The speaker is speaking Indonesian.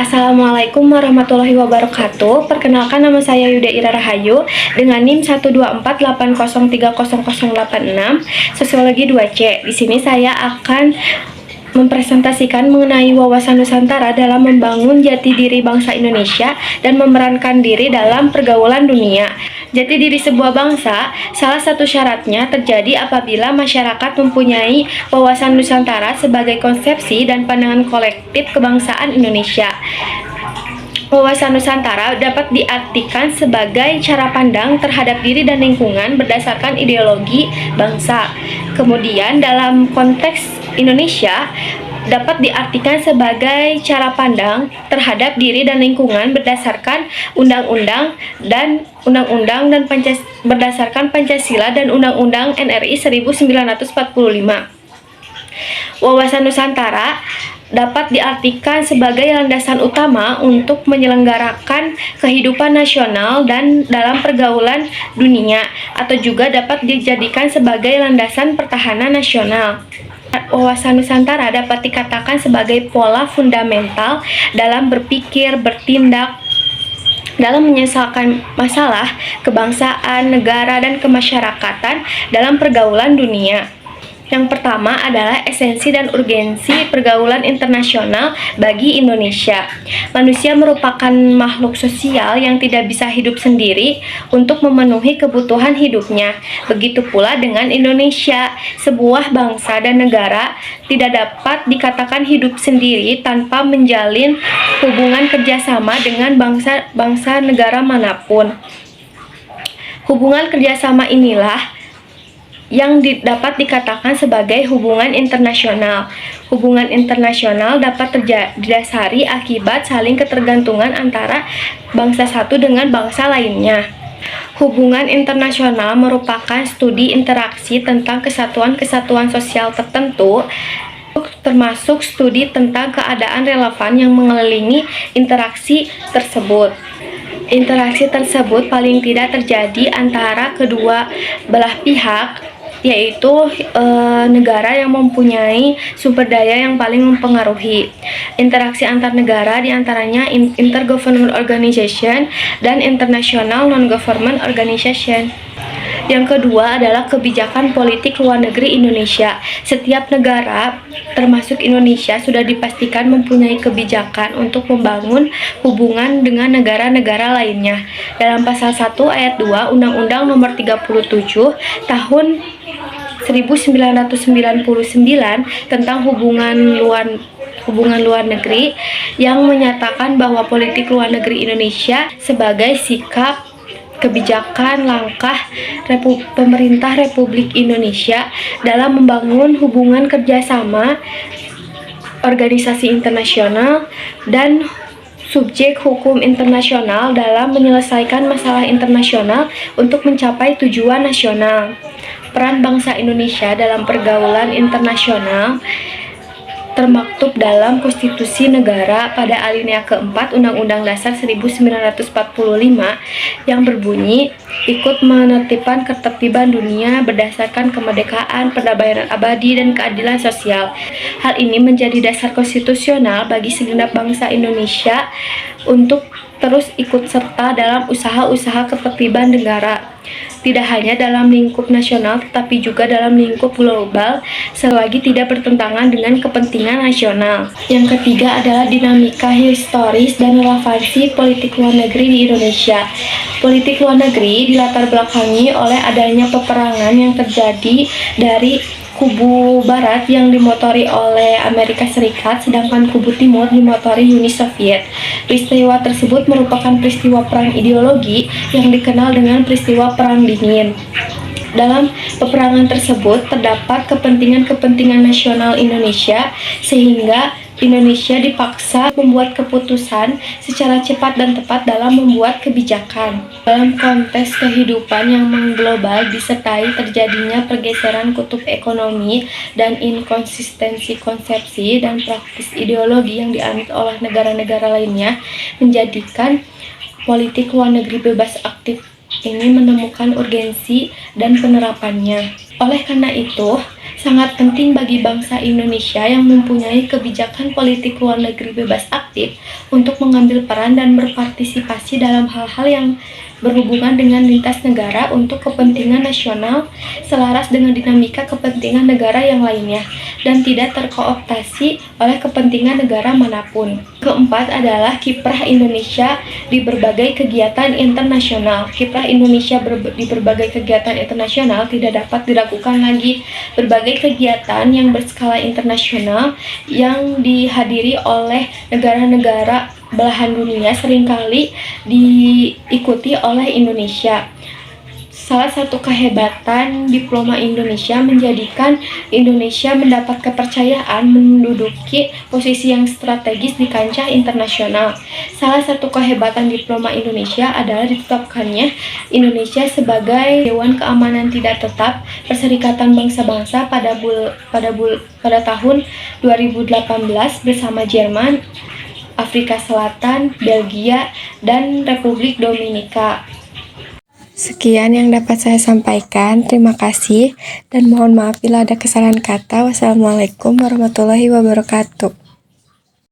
Assalamualaikum warahmatullahi wabarakatuh. Perkenalkan, nama saya Yuda Ira Rahayu dengan NIM 12480300086 Sosiologi 2C. Di sini saya akan mempresentasikan mengenai wawasan Nusantara dalam membangun jati diri bangsa Indonesia dan memerankan diri dalam pergaulan dunia. Jati diri sebuah bangsa, salah satu syaratnya terjadi apabila masyarakat mempunyai wawasan Nusantara sebagai konsepsi dan pandangan kolektif kebangsaan Indonesia. Wawasan Nusantara dapat diartikan sebagai cara pandang terhadap diri dan lingkungan berdasarkan ideologi bangsa. Kemudian dalam konteks Indonesia dapat diartikan sebagai cara pandang terhadap diri dan lingkungan berdasarkan undang-undang dan berdasarkan Pancasila dan Undang-Undang NRI 1945. Wawasan Nusantara dapat diartikan sebagai landasan utama untuk menyelenggarakan kehidupan nasional dan dalam pergaulan dunia, atau juga dapat dijadikan sebagai landasan pertahanan nasional. Wawasan Nusantara dapat dikatakan sebagai pola fundamental dalam berpikir, bertindak, dalam menyelesaikan masalah kebangsaan, negara, dan kemasyarakatan dalam pergaulan dunia. Yang pertama adalah esensi dan urgensi pergaulan internasional bagi Indonesia. Manusia merupakan makhluk sosial yang tidak bisa hidup sendiri untuk memenuhi kebutuhan hidupnya. Begitu pula dengan Indonesia, sebuah bangsa dan negara tidak dapat dikatakan hidup sendiri tanpa menjalin hubungan kerjasama dengan bangsa negara manapun. Hubungan kerjasama inilah yang dapat dikatakan sebagai hubungan internasional. Hubungan internasional dapat didasari akibat saling ketergantungan antara bangsa satu dengan bangsa lainnya. Hubungan internasional merupakan studi interaksi tentang kesatuan-kesatuan sosial tertentu, termasuk studi tentang keadaan relevan yang mengelilingi interaksi tersebut. Interaksi tersebut paling tidak terjadi antara kedua belah pihak, yaitu negara yang mempunyai sumber daya yang paling mempengaruhi. Interaksi antar negara diantaranya intergovernmental organization dan international non-government organization. Yang kedua adalah kebijakan politik luar negeri Indonesia. Setiap negara, termasuk Indonesia, sudah dipastikan mempunyai kebijakan untuk membangun hubungan dengan negara-negara lainnya. Dalam pasal 1 ayat 2 Undang-Undang Nomor 37 Tahun 1999 tentang hubungan luar negeri yang menyatakan bahwa politik luar negeri Indonesia sebagai sikap, kebijakan, langkah pemerintah Republik Indonesia dalam membangun hubungan kerjasama organisasi internasional dan subjek hukum internasional dalam menyelesaikan masalah internasional untuk mencapai tujuan nasional. Peran bangsa Indonesia dalam pergaulan internasional termaktub dalam Konstitusi Negara pada alinea keempat Undang-Undang Dasar 1945 yang berbunyi, ikut menertibkan ketertiban dunia berdasarkan kemerdekaan, perdamaian abadi, dan keadilan sosial. Hal ini menjadi dasar konstitusional bagi segenap bangsa Indonesia untuk terus ikut serta dalam usaha-usaha ketertiban negara, tidak hanya dalam lingkup nasional tetapi juga dalam lingkup global selagi tidak bertentangan dengan kepentingan nasional. Yang ketiga adalah dinamika historis dan relevansi politik luar negeri di Indonesia. Politik luar negeri dilatar belakangi oleh adanya peperangan yang terjadi dari kubu barat yang dimotori oleh Amerika Serikat, sedangkan kubu timur dimotori Uni Soviet. Peristiwa tersebut merupakan peristiwa perang ideologi yang dikenal dengan peristiwa Perang Dingin. Dalam peperangan tersebut terdapat kepentingan-kepentingan nasional Indonesia, sehingga Indonesia dipaksa membuat keputusan secara cepat dan tepat dalam membuat kebijakan. Dalam konteks kehidupan yang mengglobal disertai terjadinya pergeseran kutub ekonomi dan inkonsistensi konsepsi dan praktis ideologi yang dianut oleh negara-negara lainnya, menjadikan politik luar negeri bebas aktif ini menemukan urgensi dan penerapannya. Oleh karena itu, sangat penting bagi bangsa Indonesia yang mempunyai kebijakan politik luar negeri bebas aktif untuk mengambil peran dan berpartisipasi dalam hal-hal yang berhubungan dengan lintas negara untuk kepentingan nasional selaras dengan dinamika kepentingan negara yang lainnya dan tidak terkooptasi oleh kepentingan negara manapun. Keempat adalah kiprah Indonesia di berbagai kegiatan internasional. Kiprah Indonesia di berbagai kegiatan internasional tidak dapat diragukan lagi. Berbagai kegiatan yang berskala internasional yang dihadiri oleh negara-negara belahan dunia seringkali diikuti oleh Indonesia. Salah satu kehebatan diploma Indonesia menjadikan Indonesia mendapat kepercayaan menduduki posisi yang strategis di kancah internasional. Salah satu kehebatan diploma Indonesia adalah ditetapkannya Indonesia sebagai Dewan Keamanan Tidak Tetap Perserikatan Bangsa-Bangsa pada tahun 2018 bersama Jerman, Afrika Selatan, Belgia, dan Republik Dominika. Sekian yang dapat saya sampaikan. Terima kasih dan mohon maaf bila ada kesalahan kata. Wassalamualaikum warahmatullahi wabarakatuh.